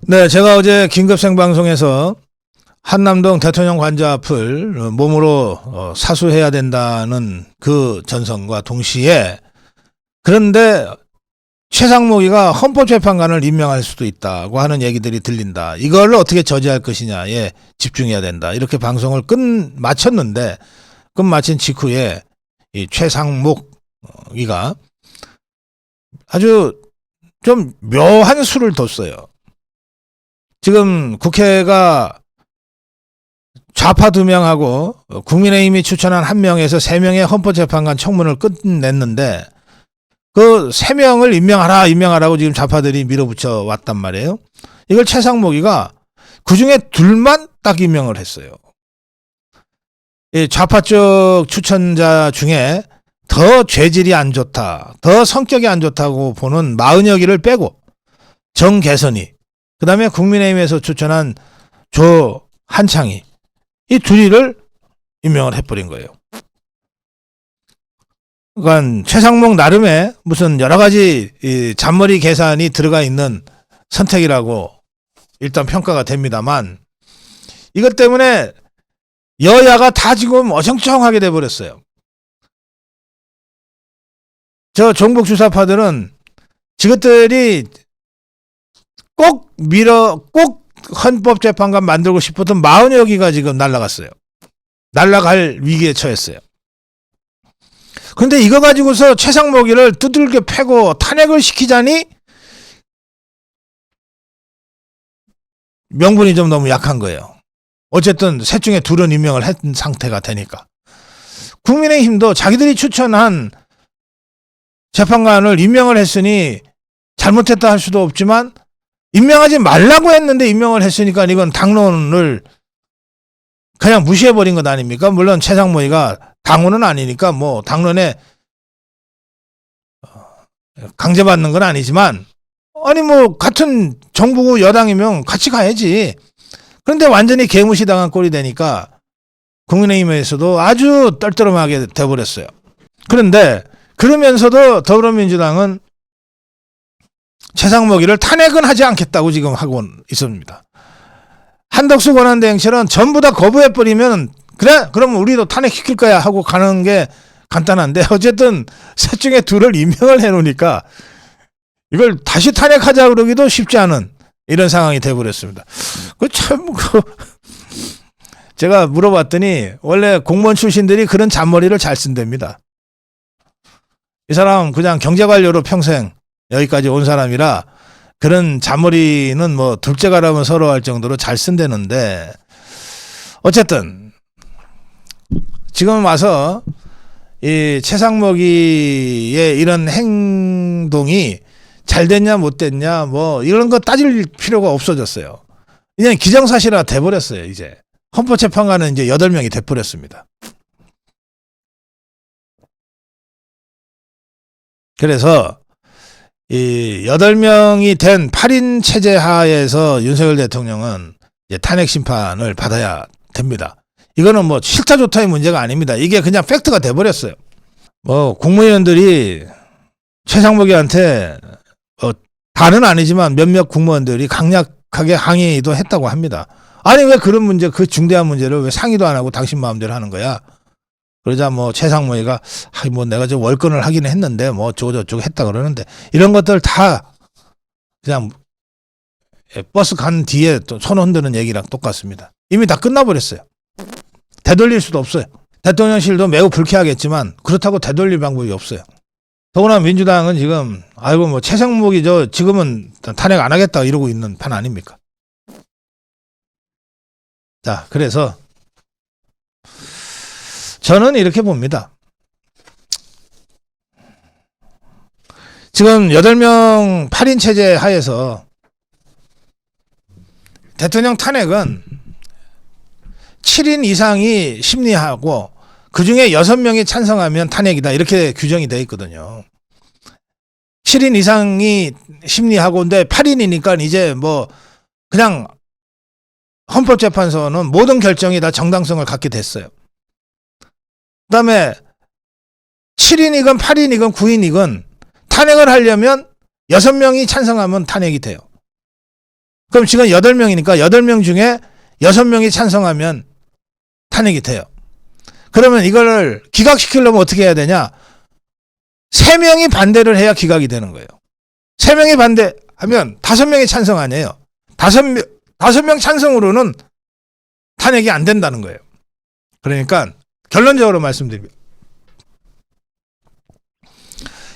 네, 제가 어제 긴급 생방송에서 한남동 대통령 관저 앞을 몸으로 사수해야 된다는 그 전선과 동시에, 그런데 최상목이가 헌법재판관을 임명할 수도 있다고 하는 얘기들이 들린다. 이걸 어떻게 저지할 것이냐에 집중해야 된다. 이렇게 방송을 마쳤는데, 끝마친 직후에 이 최상목이가 아주 좀 묘한 수를 뒀어요. 지금 국회가 좌파 2명하고 국민의힘이 추천한 1명에서 3명의 헌법재판관 청문을 끝냈는데, 그 3명을 임명하라고 지금 좌파들이 밀어붙여 왔단 말이에요. 이걸 최상목이가 그 중에 2만 딱 임명을 했어요. 이 좌파 쪽 추천자 중에 더 죄질이 안 좋다, 더 성격이 안 좋다고 보는 마은혁이를 빼고 정개선이, 그 다음에 국민의힘에서 추천한 조한창이, 이 둘이를 임명을 해버린 거예요. 그러니까 최상목 나름의 무슨 여러 가지 잔머리 계산이 들어가 있는 선택이라고 일단 평가가 됩니다만, 이것 때문에 여야가 다 지금 어정쩡하게 돼버렸어요. 저 종북 주사파들은 지것들이 꼭 헌법재판관 만들고 싶었던 마은혁이가 지금 날아갔어요. 날아갈 위기에 처했어요. 근데 이거 가지고서 최상목이를 두들겨 패고 탄핵을 시키자니 명분이 좀 너무 약한 거예요. 어쨌든 셋 중에 2은 임명을 한 상태가 되니까. 국민의힘도 자기들이 추천한 재판관을 임명을 했으니 잘못했다 할 수도 없지만, 임명하지 말라고 했는데 임명을 했으니까 이건 당론을 그냥 무시해버린 것 아닙니까? 물론 최상목이가 당원은 아니니까 뭐 당론에 강제받는 건 아니지만, 아니 뭐 같은 정부고 여당이면 같이 가야지. 그런데 완전히 개무시당한 꼴이 되니까 국민의힘에서도 아주 떨떠름하게 돼버렸어요. 그런데 그러면서도 더불어민주당은 최상목이를 탄핵은 하지 않겠다고 지금 하고 있습니다. 한덕수 권한대행처럼 전부 다 거부해버리면, 그래? 그럼 우리도 탄핵시킬 거야 하고 가는 게 간단한데, 어쨌든 셋 중에 2를 임명을 해놓으니까 이걸 다시 탄핵하자 그러기도 쉽지 않은 이런 상황이 돼버렸습니다. 제가 물어봤더니 원래 공무원 출신들이 그런 잔머리를 잘 쓴답니다. 이 사람 그냥 경제관료로 평생 여기까지 온 사람이라 그런 잔머리는 뭐 둘째가라면 서로 할 정도로 잘 쓴다는데, 어쨌든 지금 와서 이 최상목이의 이런 행동이 잘 됐냐 못 됐냐 뭐 이런 거 따질 필요가 없어졌어요. 그냥 기정사실화 돼버렸어요. 이제 헌법재판관은 이제 8명이 돼버렸습니다. 그래서 이 8명이 된 8인 체제 하에서 윤석열 대통령은 이제 탄핵 심판을 받아야 됩니다. 이거는 뭐 싫다 좋다의 문제가 아닙니다. 이게 그냥 팩트가 돼버렸어요. 뭐 국무위원들이 최상목이한테 다는 아니지만 몇몇 국무원들이 강력하게 항의도 했다고 합니다. 아니 왜 그런 문제, 그 중대한 문제를 왜 상의도 안 하고 당신 마음대로 하는 거야? 그러자 뭐 최상목이가 뭐 내가 좀 월권을 하기는 했는데 뭐 어쩌고저쩌고 했다 그러는데, 이런 것들 다 그냥 버스 간 뒤에 또 손 흔드는 얘기랑 똑같습니다. 이미 다 끝나버렸어요. 되돌릴 수도 없어요. 대통령실도 매우 불쾌하겠지만 그렇다고 되돌릴 방법이 없어요. 더구나 민주당은 지금 아이고 뭐 최상목이 지금은 탄핵 안 하겠다 이러고 있는 판 아닙니까? 자, 그래서 저는 이렇게 봅니다. 지금 8명 8인 체제 하에서 대통령 탄핵은 7인 이상이 심리하고 그 중에 6명이 찬성하면 탄핵이다, 이렇게 규정이 되어 있거든요. 7인 이상이 심리하고, 근데 8인이니까 이제 뭐 그냥 헌법재판소는 모든 결정이 다 정당성을 갖게 됐어요. 그 다음에 7인이건 8인이건 9인이건 탄핵을 하려면 6명이 찬성하면 탄핵이 돼요. 그럼 지금 8명이니까 8명 중에 6명이 찬성하면 탄핵이 돼요. 그러면 이걸 기각시키려면 어떻게 해야 되냐? 3명이 반대를 해야 기각이 되는 거예요. 3명이 반대하면 5명이 찬성 아니에요. 5명 찬성으로는 탄핵이 안 된다는 거예요. 그러니까 결론적으로 말씀드립니다.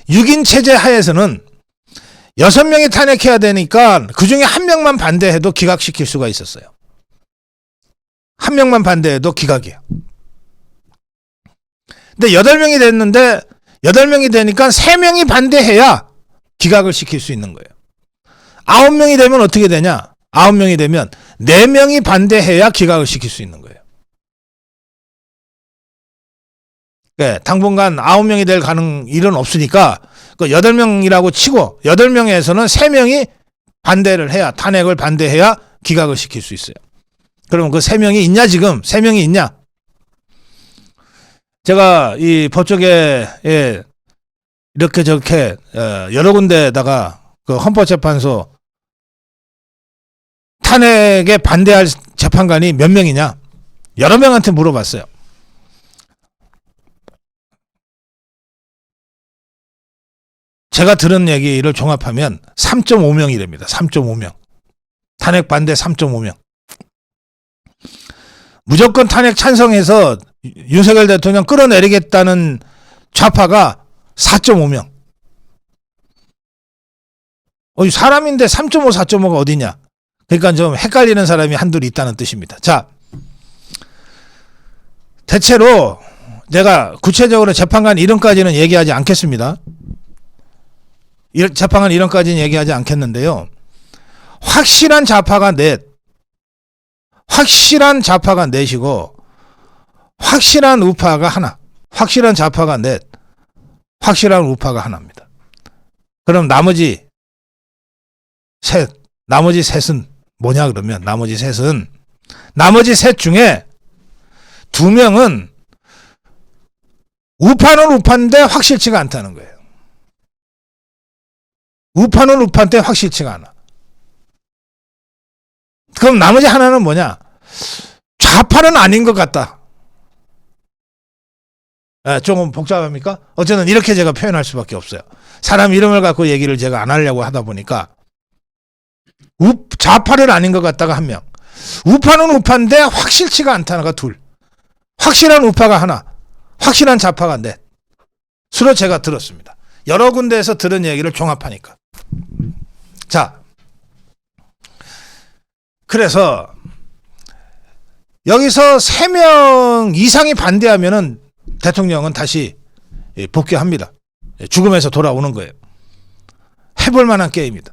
6인 체제 하에서는 6명이 탄핵해야 되니까 그중에 1명만 반대해도 기각시킬 수가 있었어요. 1명만 반대해도 기각이에요. 근데 8명이 됐는데 8명이 되니까 3명이 반대해야 기각을 시킬 수 있는 거예요. 9명이 되면 어떻게 되냐? 9명이 되면 4명이 반대해야 기각을 시킬 수 있는 거예요. 네, 당분간 9명이 될 일은 없으니까 그 8명이라고 치고 8명에서는 3명이 반대를 해야 탄핵을 반대해야 기각을 시킬 수 있어요. 그러면 그 3명이 있냐 지금? 3명이 있냐? 제가 이 법조계 이렇게 저렇게 여러 군데에다가 그 헌법재판소 탄핵에 반대할 재판관이 몇 명이냐? 여러 명한테 물어봤어요. 제가 들은 얘기를 종합하면 3.5명이 됩니다. 3.5명. 탄핵 반대 3.5명. 무조건 탄핵 찬성해서 윤석열 대통령 끌어내리겠다는 좌파가 4.5명. 사람인데 3.5, 4.5가 어디냐? 그러니까 좀 헷갈리는 사람이 한둘 있다는 뜻입니다. 자, 대체로 제가 구체적으로 재판관 이름까지는 얘기하지 않겠습니다. 재판관 이름까지는 얘기하지 않겠는데요. 확실한 좌파가 넷이고 확실한 우파가 하나. 확실한 좌파가 넷. 확실한 우파가 하나입니다. 그럼 나머지 셋은 뭐냐 그러면 나머지 셋 중에 2명은 우파는 우파인데 확실치가 않다는 거예요. 우파는 우파인데 확실치가 않아. 그럼 나머지 하나는 뭐냐? 좌파는 아닌 것 같다. 조금 복잡합니까? 어쨌든 이렇게 제가 표현할 수밖에 없어요. 사람 이름을 갖고 얘기를 제가 안 하려고 하다 보니까 좌파는 아닌 것 같다가 1명, 우파는 우파인데 확실치가 않다가 2, 확실한 우파가 하나, 확실한 좌파가 넷. 수로 제가 들었습니다. 여러 군데에서 들은 얘기를 종합하니까. 자, 그래서 여기서 3명 이상이 반대하면은 대통령은 다시 복귀합니다. 죽음에서 돌아오는 거예요. 해볼 만한 게임이다.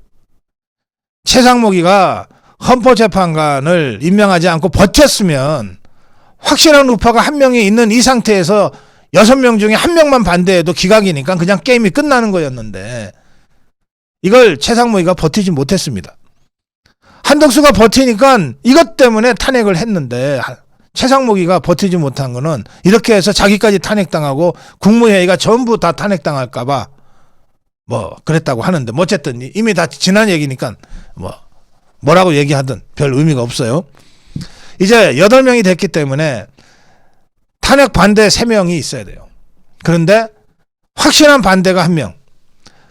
최상목이가 헌법재판관을 임명하지 않고 버텼으면 확실한 우파가 1명이 있는 이 상태에서 6명 중에 1명만 반대해도 기각이니까 그냥 게임이 끝나는 거였는데 이걸 최상목이가 버티지 못했습니다. 한덕수가 버티니까 이것 때문에 탄핵을 했는데 최상목이가 버티지 못한 거는 이렇게 해서 자기까지 탄핵당하고 국무회의가 전부 다 탄핵당할까봐 그랬다고 하는데 어쨌든 이미 다 지난 얘기니까 뭐라고 얘기하든 별 의미가 없어요. 이제 8명이 됐기 때문에 탄핵 반대 3명이 있어야 돼요. 그런데 확실한 반대가 1명,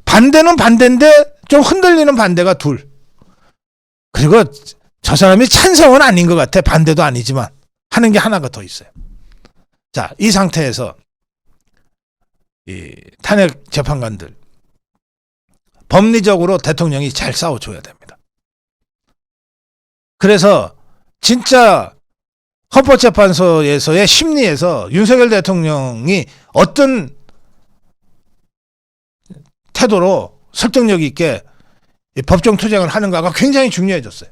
반대는 반대인데 좀 흔들리는 반대가 2, 그리고 저 사람이 찬성은 아닌 것 같아. 반대도 아니지만 하는 게 하나가 더 있어요. 자, 이 상태에서 이 탄핵 재판관들 법리적으로 대통령이 잘 싸워줘야 됩니다. 그래서 진짜 헌법재판소에서의 심리에서 윤석열 대통령이 어떤 태도로 설득력 있게 법정 투쟁을 하는가가 굉장히 중요해졌어요.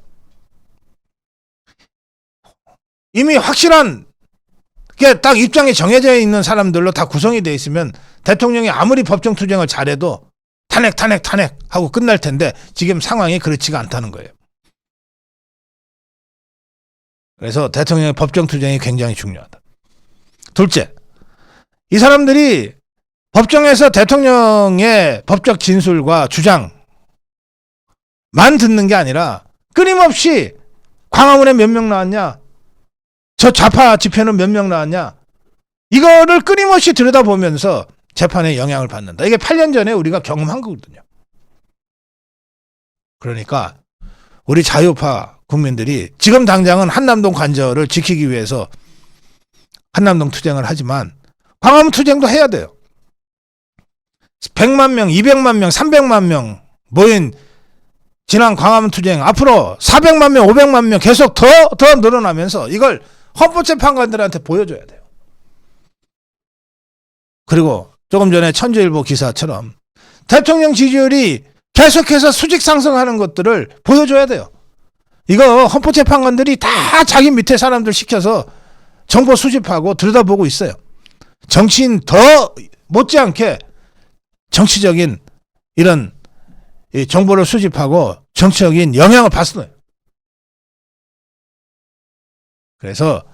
이미 확실한 게 딱 입장이 정해져 있는 사람들로 다 구성이 돼 있으면 대통령이 아무리 법정 투쟁을 잘해도 탄핵 하고 끝날 텐데 지금 상황이 그렇지가 않다는 거예요. 그래서 대통령의 법정 투쟁이 굉장히 중요하다. 둘째, 이 사람들이 법정에서 대통령의 법적 진술과 주장만 듣는 게 아니라 끊임없이 광화문에 몇 명 나왔냐? 저 좌파 집회는 몇 명 나왔냐? 이거를 끊임없이 들여다보면서 재판에 영향을 받는다. 이게 8년 전에 우리가 경험한 거거든요. 그러니까 우리 자유파 국민들이 지금 당장은 한남동 관저를 지키기 위해서 한남동 투쟁을 하지만 광화문 투쟁도 해야 돼요. 100만 명, 200만 명, 300만 명 모인 지난 광화문 투쟁 앞으로 400만 명, 500만 명 계속 더 늘어나면서 이걸 헌법재판관들한테 보여줘야 돼요. 그리고 조금 전에 천주일보 기사처럼 대통령 지지율이 계속해서 수직 상승하는 것들을 보여줘야 돼요. 이거 헌법재판관들이 다 자기 밑에 사람들 시켜서 정보 수집하고 들여다보고 있어요. 정치인 더 못지않게 정치적인 이런 정보를 수집하고 정치적인 영향을 받습니다. 그래서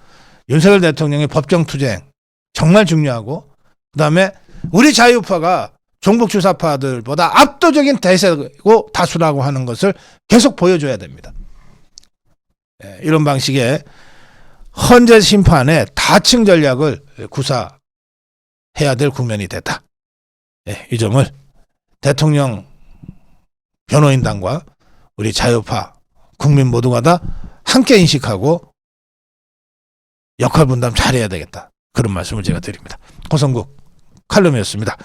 윤석열 대통령의 법정투쟁 정말 중요하고 그다음에 우리 자유파가 종북주사파들보다 압도적인 대세고 다수라고 하는 것을 계속 보여줘야 됩니다. 이런 방식의 헌재 심판의 다층 전략을 구사해야 될 국면이 됐다. 이 점을 대통령 변호인단과 우리 자유파 국민 모두가 다 함께 인식하고 역할 분담 잘해야 되겠다. 그런 말씀을 제가 드립니다. 고성국 칼럼이었습니다.